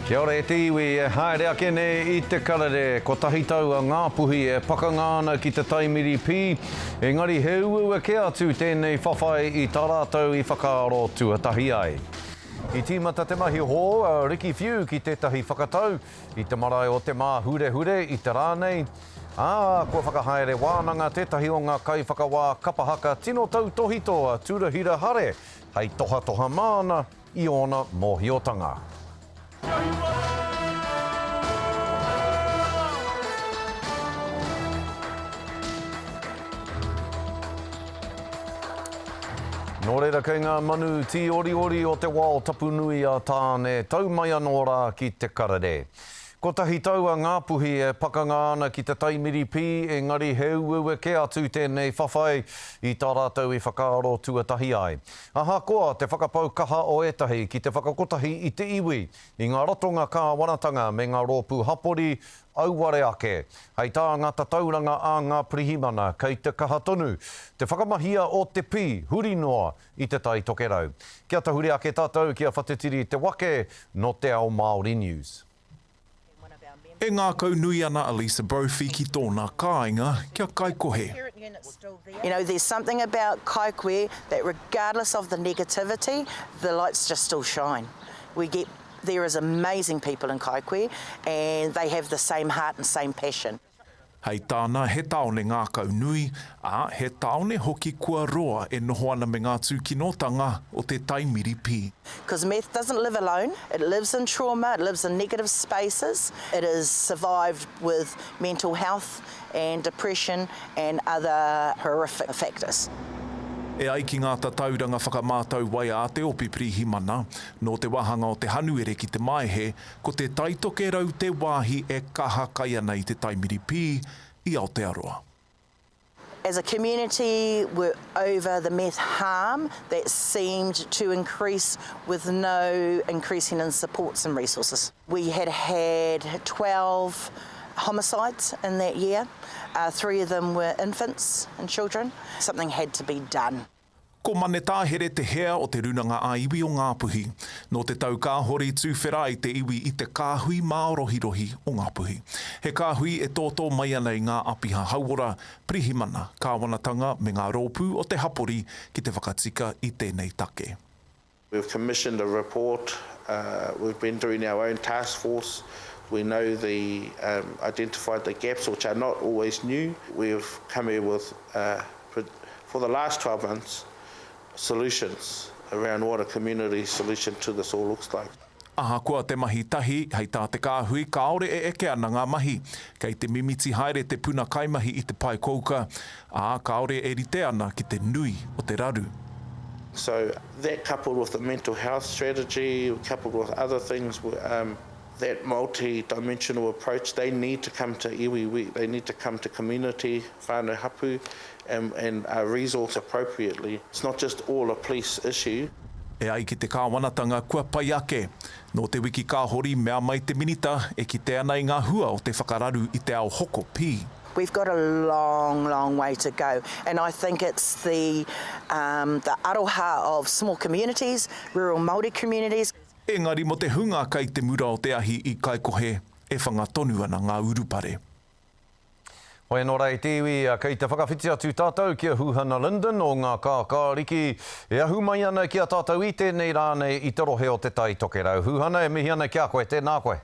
Kia ora e te iwi e haere ake nei I te karere, ko tahi tau a Ngāpuhi e pakangāna ki te taimiri pī, engari he uu e ke atu tēnei whawhai I tā rātou I whakaaro tuatahi ai. I tīmata te mahi hō, Riki Whiu ki tētahi whakatau, I te marae o te mā Huarere I te rānei. Kua whakahaere wānanga tētahi o ngā kai whakawā Kapa Haka tino tau tohi toa Hurae, hei toha toha māna I ona mōhiotanga. Nō reira kei ngā manu ti ori o te wao tapu nui a tāne tau mai anō rā ki te karere. Ko tahi tau a Ngāpuhi e pakangāna ki te taimiri pī, engari he uu e ke atu tēnei whawhai I tā rātou I whakaaro tuatahi ai. Ahakoa te whakapau kaha o etahi ki te whakakotahi I te iwi, I ngā ratonga kāwanatanga me ngā rōpū hapori auware ake. Hei tā ngata tauranga a ngā prihimana kei te kaha tonu, te whakamahia o te pī, huri noa I te tai tokerau. Kia tahuri ake tātou kia whatetiri te wake no te Ao Māori News. E ngā kau nui ana Elisa Brophy ki tōna kāinga kia kaikohe. You know, there's something about kaikoe that regardless of the negativity, the lights just still shine. There is amazing people in kaikoe and they have the same heart and same passion. Hei tāna he taone ngā kau nui, he taone hoki kua roa e noho ana me ngā tūkinotanga o te taimiri pī. Because meth doesn't live alone, it lives in trauma, it lives in negative spaces, it is survived with mental health and depression and other horrific factors. E ai ki ngā tatauranga whakamātau wai a te opi prihimana, no te wāhanga o te hanuere ki te maihe, ko te taitoke rau te wāhi e kaha kai ana I te taimiri pī I Aotearoa. As a community, we're over the meth harm that seemed to increase with no increasing in supports and resources. We had 12 homicides in that year. 3 of them were infants and children. Something had to be done. Ko mane tāhere te hea o te runanga a iwi o Ngāpuhi. No te tau kāhori tūwhera I te iwi I te kāhui māorohirohi o Ngāpuhi. He kāhui e tōtō mai ana I ngā apiha hauora, prihimana, kāwanatanga me ngā rōpū o te hapori ki te whakatika I tēnei take. We've commissioned a report. We've been doing our own taskforce. We know identified the gaps, which are not always new. We've come here with, for the last 12 months, solutions around what a community solution to this all looks like. Ahakoa te mahi tahi, hei tā te kāhui, kaore e eke ana ngā mahi. Kei te mimiti haere te puna kaimahi I te pai kouka, kaore e rite ana ki te nui o te raru. So that coupled with the mental health strategy, coupled with other things, that multi-dimensional approach, they need to come to iwi, they need to come to community, whānau hapu, and resource appropriately. It's not just all a police issue. E ai ki te kāwanatanga kua pai ake. No te wiki kāhori mea mai te minita e ki te ana I ngā hua o te whakararu I te ao hoko pī. We've got a long, long way to go. And I think it's the aroha of small communities, rural Māori communities. Engari mo te hunga kai te mura o te ahi I kaikohe e whangatonu ana ngā urupare. Hoi nō rei te iwi, kei te whakawhiti atu tātou kia Huhana Linden o ngā kākā Riki. E ahu mai ana kia tātou I tēnei rānei I te rohe o te tai tokerau. Huhana e mihi ana kia koe, tēnā koe.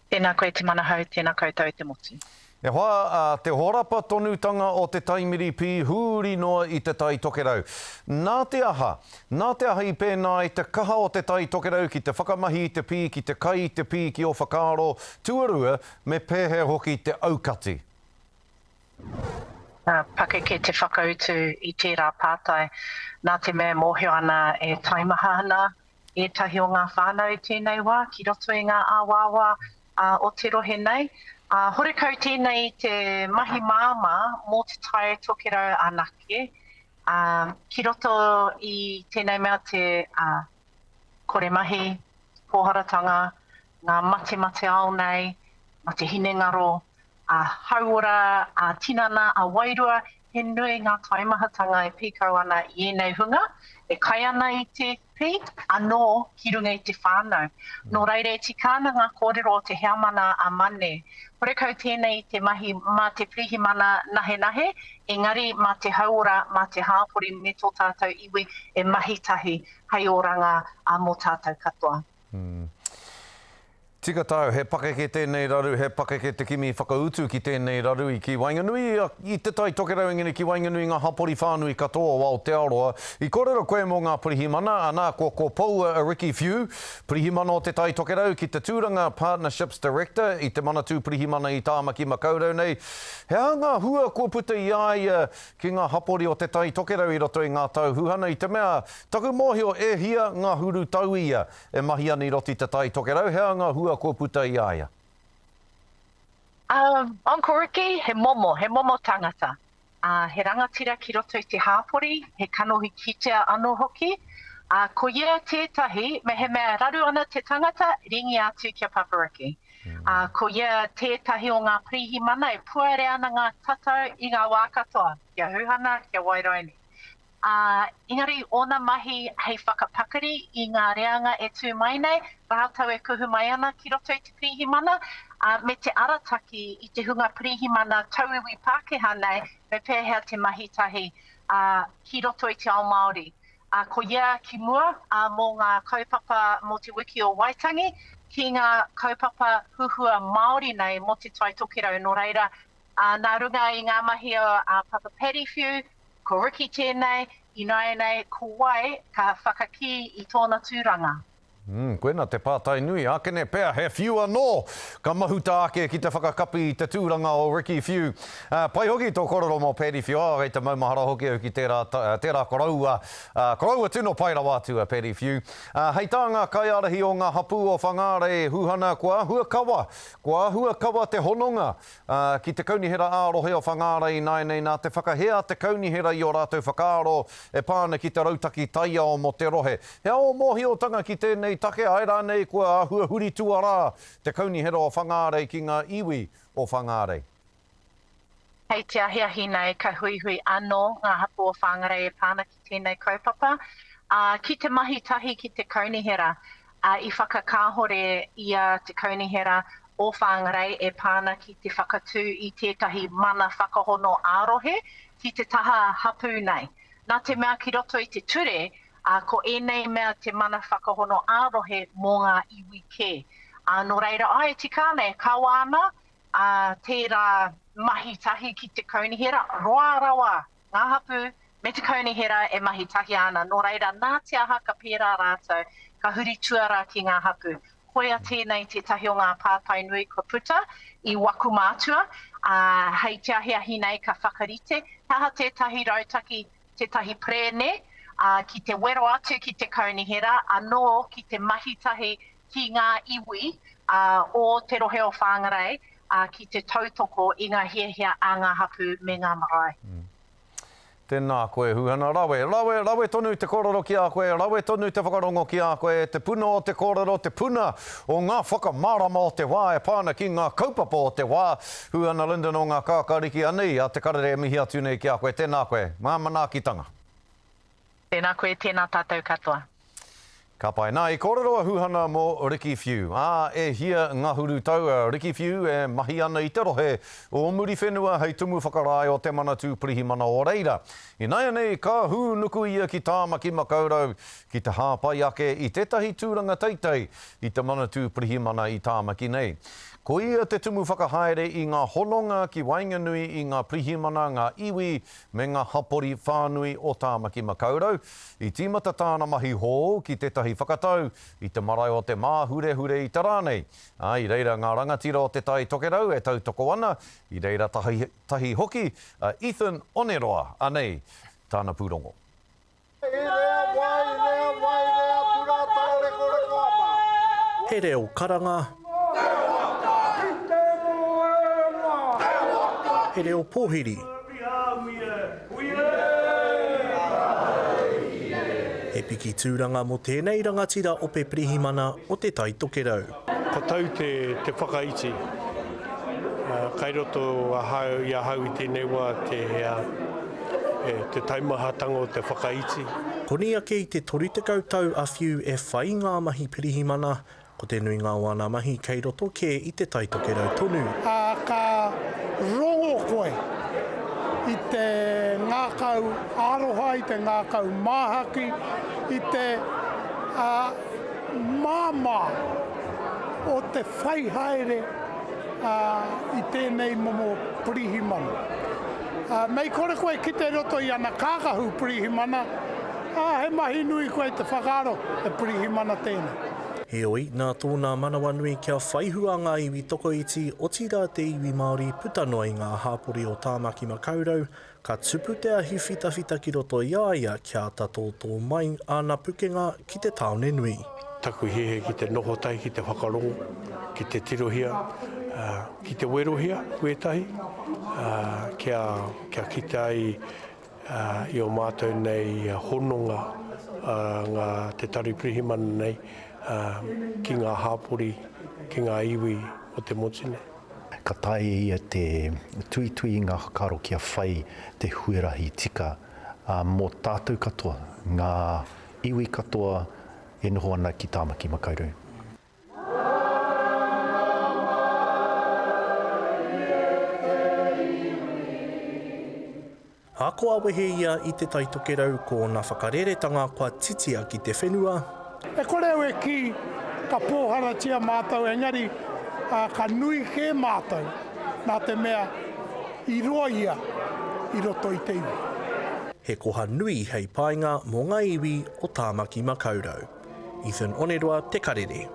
Tēnā koe te manahau, tēnā koutou te motu. E hoa, te horapa tonutanga o te taimiri pī huri noa I te tai tokerau. Nā te aha I pēnā I te kaha o te tai tokerau ki te whakamahi I te pī, ki te kai I te pī ki o whakaaro, tuarua me pēhe hoki te aukati. Pake ke te whakautu I tērā pātai. Nā te mea mōhio ana e taimaha ana, e tahi o ngā whānau tēnei wā, ki roto I ngā āwāwa o te rohe nei. Horekau tēnei te mahi māma mō te tai tokerau anake. Ki roto I tēnei mea te kore mahi, pōharatanga, ngā mate ao nei, mate hinengaro, hauora, tinana, wairua, he nui ngā kaimahatanga e pīkau ana I enei hunga, e kai ana I te matapi, anō ki runga i te whānau. Nō reire, tikana ngā kōrero o te heamana a mane. Horekau tēnei te mahi mā te pirihimana nahe, engari mā te hauora, mā te hāpori me tō tātou iwi e mahitahi hei oranga a mō tātou katoa. Tika tau, he pakeke tēnei raru, he pakeke te kimi whakautu ki tēnei raru i ki Wainganui, i te tai tokerau ngini ki Wainganui ngā hapori whānui katoa o Aotearoa. I kōrero koe mō ngā pirihimana, anā ko Pou Riki Whiu, pirihimana o te tai tokerau ki te Tūranga Partnerships Director, i te manatū pirihimana i tāmaki makaurau nei. Hea ngā hua kua puta i ai ki ngā hapori o te tai tokerau i roto i ngā tau huhana i te mea, taku mōhio e hia ngā huru tau ia e mahi ani roti te tai tokerau, hea ngā hua ko puta i aia? Uncle Riki, he momo tangata. He rangatira ki roto i te hāpori, he kanohi kitea anō hoki. Ko ia tētahi, me he mea raru ana te tangata, ringi atu kia Papariki. Ko ia tētahi o ngā pirihimana e puere ana ngā tatau i ngā wā katoa, kia huhana, kia wairoini. Ingari, ona mahi hei whakapakari i ngā reanga e tū mai nei, rātau e kuhu mai ana ki roto i te pirihimana, me te arataki i te hunga pirihimana tauiwi Pākehā nei, me pēhea te mahitahi ki roto i te Ao Māori. Ko ia ki mua mō ngā kaupapa mō te wiki o Waitangi, ki ngā kaupapa huhua Māori nei mō te tai tokerau no reira. Nā runga i ngā mahi o Papa Riki Whiu, ko Riki tēnei, i nai nei, ko wai ka whakaki i tōna tūranga. Koena te pātai nui, ākene pēr, he whiu anō, ka mahuta ake ki te whakakapi i te tūranga o Riki Whiu. Pai hoki tō kororo mō Riki Whiu, rei te maumahara hoki au ki tērā koraua tino paira wātua Riki Whiu. Hei tāngā kaiarahi o ngā hapu o Whangāre huhana kua ahua kawa te hononga ki te kaunihera ārohe o Whangāre i nai nei nā te whakahea te kaunihera i o rātou whakaaro e pāna ki te rautaki taia o mo te rohe. He ao mohi o tanga ki tēnei take aira nei kua ahua huri tuara te kaunihera o Whangāre ki ngā iwi o Whangāre. Hei te ahiahi nei ka hui anō ngā hapu o Whangāre e pāna ki tēnei kaupapa. Ki te mahitahi ki te kaunihera, i whakakāhore ia te kaunihera o Whangāre e pāna ki te whakatū i tētahi mana whakahono ārohe ki te taha hapu nei. Nā te mea ki roto i te ture, ko enei mea te mana whakahono ārohe mō ngā iwi kē. Nō reira, ai tikane, kawana, tērā mahitahi ki te kaunihera, roa rawa, ngā hapu, me te kaunihera e mahitahi ana. Nō reira, nā te aha ka pērā rātou, ka huri tuara ki ngā hapu. Koia tēnei te tahi o ngā pātai nui ko puta i waku mātua, hei te ahiahi nei ka whakarite, taha tētahi rautaki, tētahi prene, ki te wero atu ki te kaunihera, anō ki te mahitahi ki ngā iwi o te rohe o Whangāre, ki te tautoko i ngā hiahia a ngā hapu me ngā marae. Tēnā koe huhana, rawe tonu te kororo ki a koe, rawe tonu te whakarongo ki a koe, te puna o te kororo, te puna o ngā whakamārama o te wā, e pāna ki ngā kaupapa o te wā, huhana Linda no ngā kākāriki Anei, a te karere mihi atu nei ki a koe, tēnā koe, māmanākitanga. Tēnā koe, tēnā tātou katoa. Ka pai. Nā, i kōrero huhana mō Riki Whiu. E hia ngā huru tau, Riki Whiu e mahi ana i te rohe o muri whenua hei tumu whakarai o te manatū pirihimana o reira. I nai anei, ka hu nuku ia ki tāmaki makaurau ki te hāpai ake i tētahi tūranga teitei i te manatū pirihimana i tāmaki nei. Ko ia te tumu whakahaere i ngā hononga ki Wainganui i ngā pirihimana, ngā iwi me ngā hapori whānui o tāmaki makaurau. I tīmata tāna mahi hō ki tētahi whakatau i te marae o te māhure i te rānei. I reira ngā rangatira o te tai tokerau e tautoko ana. I reira tahi hoki, Ethan Oneroa, Anei, tāna pūrongo. He reo karanga. He reo pōhiri. He piki tūranga mo tēnei rangatira o pe pirihimana o te tai tokerau. Ka tau te whakaiti. Kai roto a hau i tēnei wā te taimahātanga o te whakaiti. Koni ake I te 30 tau a whiu e whai ngā mahi pirihimana, ko te nui ngā wana mahi kei roto ke I te taitokerau tonu. Ka rongo koe I te ngākau aroha, I te ngākau māhaki, I te māmā o te whaihaere I tēnei momo pirihimana. Mei kore koe ki te roto I ana kākahu pirihimana, he mahi nui koe te whakaaro e pirihimana tēnei. Heoi, nā tōna manawa nui kia whaihua ngā iwi toko iti o tira te iwi Māori putanoi ngā hāpori o tāmaki makaurau, ka tupu te ahi whitawhita ki roto iaia kia tato tō mai ana pukenga ki te taone nui. Taku hehe ki te nohotai, ki te whakarongo, ki te tirohia, ki te werohia, kuetahi, kia kitai I o mātou nei hononga ngā te tari pirihimana nei, ki ngā hāpori, ki ngā iwi o te motine. Ka tae ia te tui ngā karo kia whai te huerahi tika mō tātou katoa, ngā iwi katoa e noho ana ki tāmaki makaurau. Ako awehe ia I te taitokerau ko ngā whakareretanga kua titia ki te whenua. E kore ue ki ka pōhara tia mātou engari ka nui he mātou nā te mea I roa ia I roto I te iwi. He koha nui hei painga mō ngā iwi o tāmaki makaurau. Ethan Onerua, Te Karere.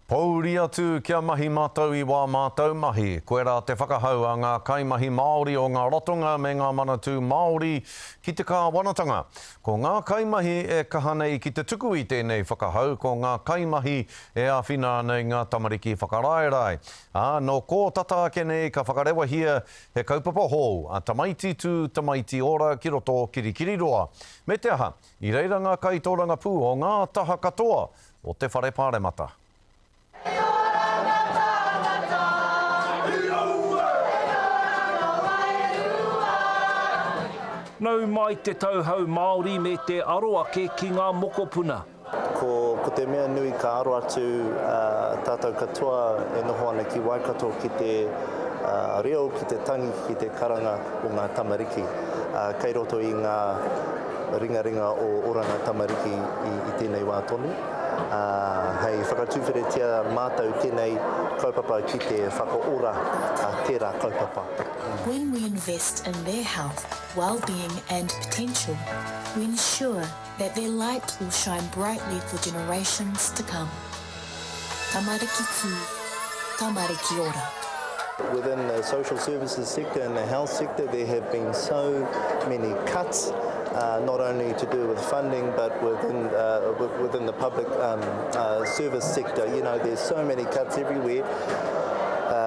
Pauri atu kia mahi mātou I wā mātou mahi. Koe rā te whakahau a ngā kaimahi Māori o ngā rotonga me ngā manatū Māori ki te kāwanatanga. Ko ngā kaimahi e kaha nei ki te tuku I tēnei whakahau, ko ngā kaimahi e āwhina nei ngā tamariki whakaraerai. No ko tata ake nei ka whakarewa hia he kaupapa hou, a tamaiti tū tamaiti ora ki roto kirikiri roa. Me te aha, I reira ngā kaitōranga pū o ngā taha katoa o te whare pāremata. Nau mai te tauhau Māori me te aroake ki ngā mokopuna. Ko te mea nui ka aro atu tātou katoa e noho ana ki Waikato ki te reo, ki te tangi, ki te karanga o ngā tamariki. Kei roto I ngā ringaringa o oranga tamariki I tēnei wā tonu. Hei whakatūwhiretia mātou tēnei kaupapa ki te whakaora tērā kaupapa. When we invest in their health, well-being and potential, we ensure that their light will shine brightly for generations to come. Tamariki tū, tamariki ora. Within the social services sector and the health sector, there have been so many cuts, not only to do with funding, but within the public service sector. You know, there's so many cuts everywhere.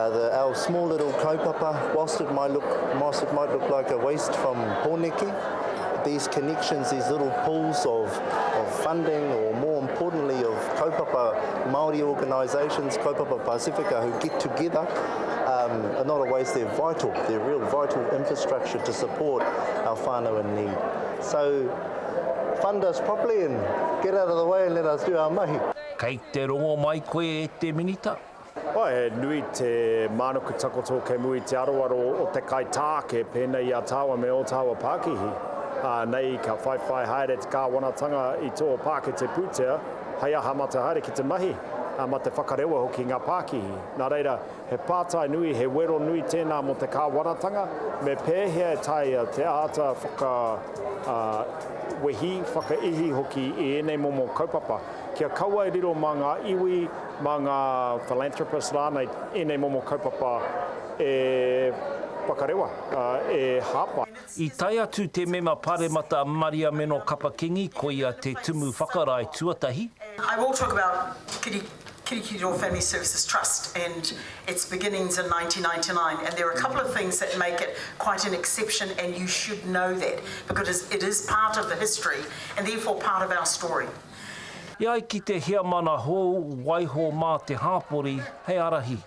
Our small little kaupapa, whilst it might look like a waste from Pōneke, these connections, these little pools of funding, or more importantly of kaupapa Māori organisations, kaupapa Pasifika, who get together, are not a waste, they're vital. They're real vital infrastructure to support our whānau in need. So fund us properly and get out of the way and let us do our mahi. Kei te rongo mai koe e te minita. He nui te mānuku takoto ke mui te aroaro o te kai tāke pēnei a tāua me o tāua Pākihi. Nei ka whaiwhai haere te kāwanatanga I tō Pāke te pūtea, hei aha mata haere ki te mahi, ma te whakarewa hoki ngā Pākihi. Nā reira, he pātai nui, he wero nui tēnā mo te kāwanatanga, me pēhea e taia te ata wehi whakaihi hoki I enei momo kaupapa. Kia kaua e riro mā ngā iwi, mā ngā philanthropist rānei enei momo kaupapa e whakarewa, e hapa. I tai atu te mema pāremata Maria Meno Kapakingi ko ia te tumu whakarai tuatahi. I will talk about Kirikiri Family Services Trust and its beginnings in 1999, and there are a couple of things that make it quite an exception, and you should know that because it is part of the history and therefore part of our story. Iai ki te hea mana hou, waiho mā te hāpori, hei arahi.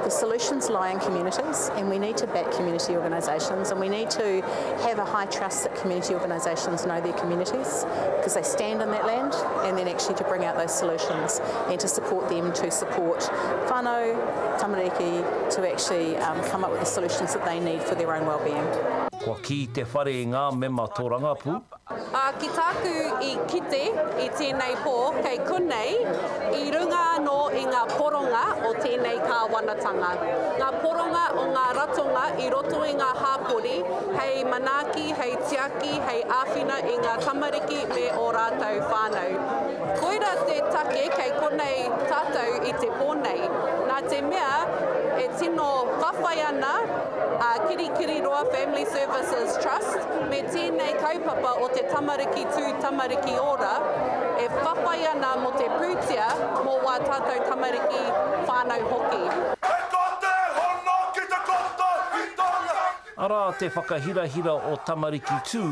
the solutions lie in communities, and we need to back community organisations, and we need to have a high trust that community organisations know their communities because they stand in that land, and then actually to bring out those solutions and to support them to support whānau, tamariki, to actually come up with the solutions that they need for their own well-being. Kua ki te whare i ngā mema tō rangapu. Ki tāku i kite i tēnei pō, kei kunei, i runga no i ngā poronga o tēnei kāwanatanga. Ngā poronga o ngā ratonga i roto i ngā hāpori, hei manaki, hei tiaki, hei āwhina i ngā tamariki me o rātou whānau. Koira te take kei konei tātou i te pōnei. Nā te mea, e tino whawhai ana Kirikiri Roa Family Services Trust, me tēnei kaupapa o te tamariki tū tamariki ora, e whawhai ana mo te pūtia mō wā tātou tamariki whānau hoki. Ara te whakahira-hira o tamariki tū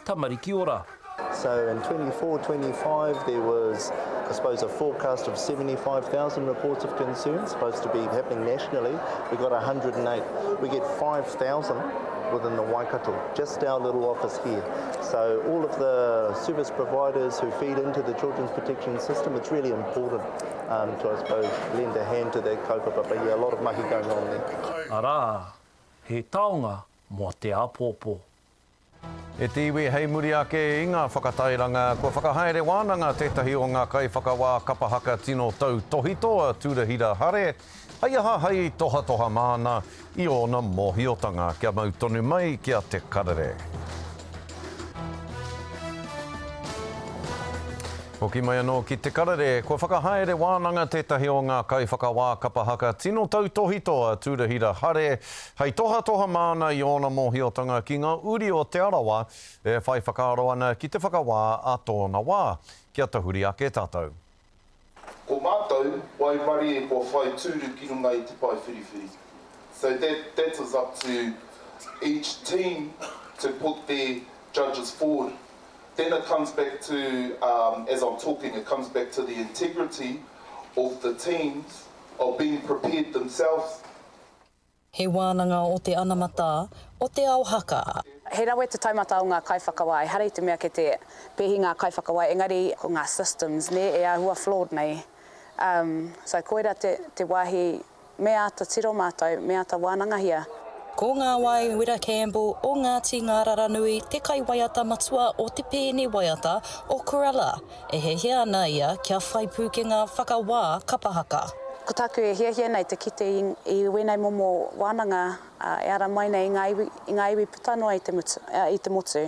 tamariki ora. So in 24-25 there was, I suppose, a forecast of 75,000 reports of concern supposed to be happening nationally. We got 108. We get 5,000 within the Waikato, just our little office here. So all of the service providers who feed into the children's protection system, it's really important to, I suppose, lend a hand to that kaupapa. But yeah, a lot of mahi going on there. Ara, he taonga mo te apōpō. E te iwi hei muri ake i ngā whakatairanga, kua whakahaere wānanga tētahi o ngā kai whakawā Kapa Haka tino tau tohitoa Tūrei Hurae. Hei aha hei toha toha māna i ona mōhiotanga kia mau tonu mai kia te Karere. Hoki mai anō ki te Karere, kua whakahaere wānanga tētahi o ngā kai whakawā Kapa Haka tino tau tohitoa Tūrei Hurae. Hei toha toha māna i ona mōhiotanga ki ngā uri o te Arawa e whai whakaaro ana ki te whakawā a tōna wā. Kia tahuri ake tātou. Ko mātou, wai mari e kua whai tūru ki runga i te pai whiriwhiri. So that was up to each team to put their judges forward. Then it comes back to, as I'm talking, it comes back to the integrity of the teams, of being prepared themselves. He wānanga o te ana mataara, o te Ao Haka. He rawe te taumata o ngā kai whakawā, e hara i te mea ke te pehi ngā kai whakawā, engari ko ngā systems, ne, e ahua flawed nei. So koera te wāhi, mea ata tiro mātou, mea ata wānanga hia. Ko ngā wai Wira Campbell o Ngāti Ngāraranui, te kai waiata matua o te pēne waiata o Kurala. E he ana ia kia whai pūkenga whakawā Kapa Haka. Ko tāku e hia nei te kite i wenei momo wānanga e ara mai nei i ngā iwi putanoa i te motu.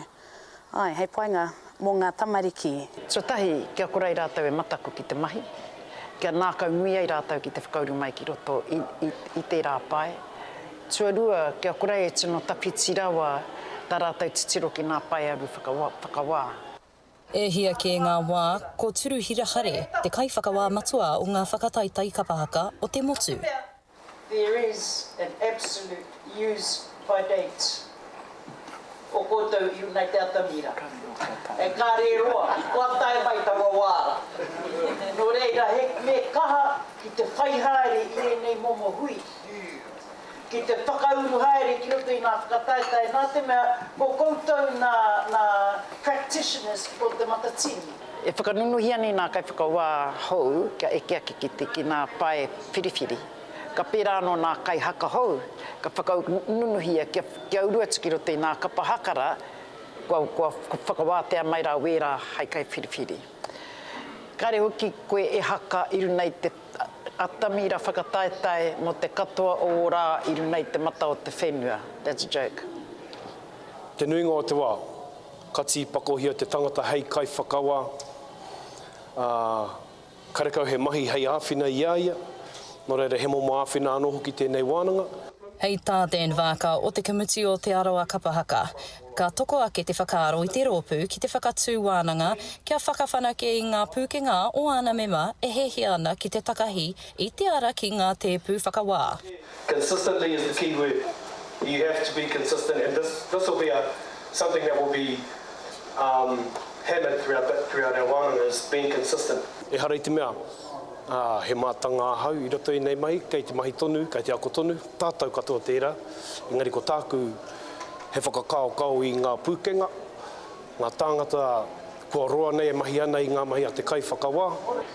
Ai, hei painga mō ngā tamariki. So tahi, kia korei rātou e matako ki te mahi. Kia nākau mui ai rātou ki te whakauru mai ki roto i te rāpai. Tuarua, kia korei e tino tapiti rawa tā rātou titiro ki nā pai aru whakawā. E hia ke ngā wā, ko turu hirahare, te kai whakawā matua o ngā whakataitai Kapa Haka o te motu. There is an absolute use by date o koutou i runai te atamira. E kāre roa, kua tae mai tawa wāra. Nō reira, he me kaha ki te whaihaere i nei momo hui. Ki te whakauru haere ki roto i ngā whakataitai, nā te mea, ko koutou nā practitioners o te matatini. E whakanunuhia ni nā kai whakawā hou, kia eke aki ki nā pai whiriwhiri. Ka pērā no nā kai haka hou, ka whakanunuhia kia urua tuki roto i nā Kapa Hakara, kua whakawātea mai rā wērā hai kai whiriwhiri. Kare hoki koe e haka i runai te atamira whakataetai mo te katoa o rā i runai te mata o te whenua. That's a joke. Te nuinga o te wā, kati pakohia te tangata hei kai whakawa, karekau he mahi hei āwhina i aia, nō reira he momo āwhina anō hoki tēnei wānanga. Hei tāten wāka o te committee o te Arawa Kapa Haka. Ka toko ake te whakaaro i te rōpū ki te whakatū wānanga kia whakawhanake i ngā pūkenga o ana mema e hehi ana ki te takahi i te ara ki ngā te pū whakawā. Consistently is the key word. You have to be consistent, and this will be something that will be hammered throughout our wānanga is being consistent. E hara i te mea, He mātanga hau i roto i nei mai, kei te mahi tonu, kei te ako tonu, tātou katoa tērā. Engari ko tāku he whakakao i ngā pūkenga, ngā tāngata kua roa nei e mahi ana i ngā mahi a te kai whakawā.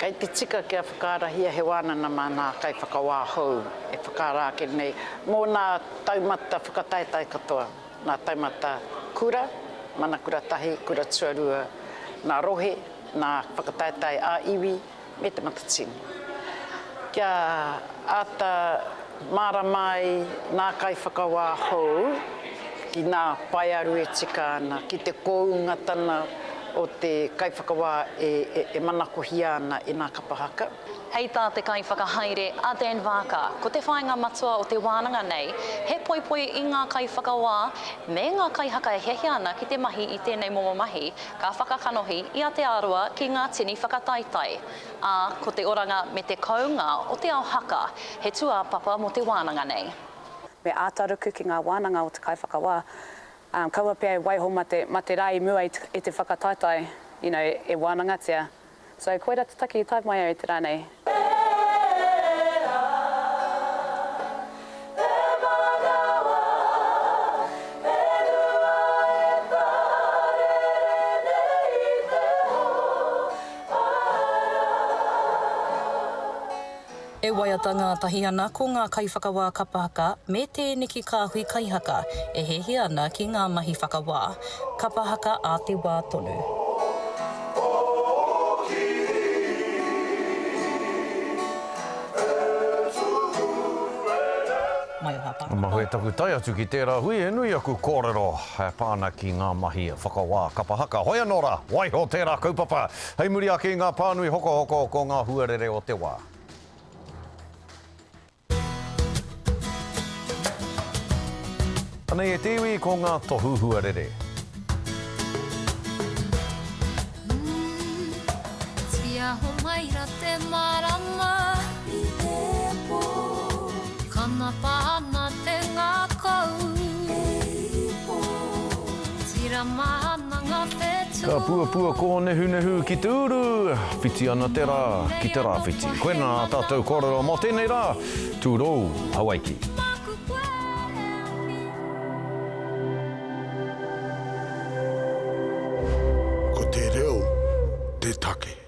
Kei te tika kia whakaarahia he wānanga mā nā kai whakawā hou e whakaarake nei. Mō nā taumata whakataitai katoa, nā taumata kura, mana kura tahi, kura tuarua, nā rohe, nā whakataitai a iwi, me te matatini. Kia ata mara mai nā kai whakawā hou, ki nā paiaru e tika ana, ki te kounga tana o te kai whakawā e manakohi ana i nā kapa haka. Hei tā te kai whakahaere a Dan Vaka, ko te whāinga matua o te wānanga nei, he poipoi i ngā kai whakawā, me ngā kai haka e hehe ana ki te mahi i tēnei momo mahi, ka whakakanohi i a te Arawa ki ngā tini whakataitai. A ko te oranga me te kaunga o te ao haka, he tua papa mo te wānanga nei. Me ātaruku ki ngā wānanga o te kai whakawā, kaua pia waiho ma te rai mua i te whakataitai, e wānangatia. So koera te taki i tai mai au te rānei. E waiata ngā tahi ana ko ngā kai whakawā kapa haka me te niki kāhui kai haka e hehe ana ki ngā mahi whakawā. Kapa haka a te wā tonu. Mahoe taku tai atu ki tērā hui e nui aku kōrero pāna ki ngā mahi whakawā kapa haka. Hoi anōra, waiho tērā kaupapa. Hei muri ake ngā pānui hoko ko ngā huarere o te wā. Anei e tiwi ko ngā tohu huarere. Tia ho maira te marama i te po. Kana pāna te ngā kou e po. Tira mahana ngā whetu. Ka pua ko nehu ki te uru. Whiti ana te rā ki te rā whiti. Koena tātou kōrero mō tēnei rā. Tūrou, Hawaii. Ko te reo, te take.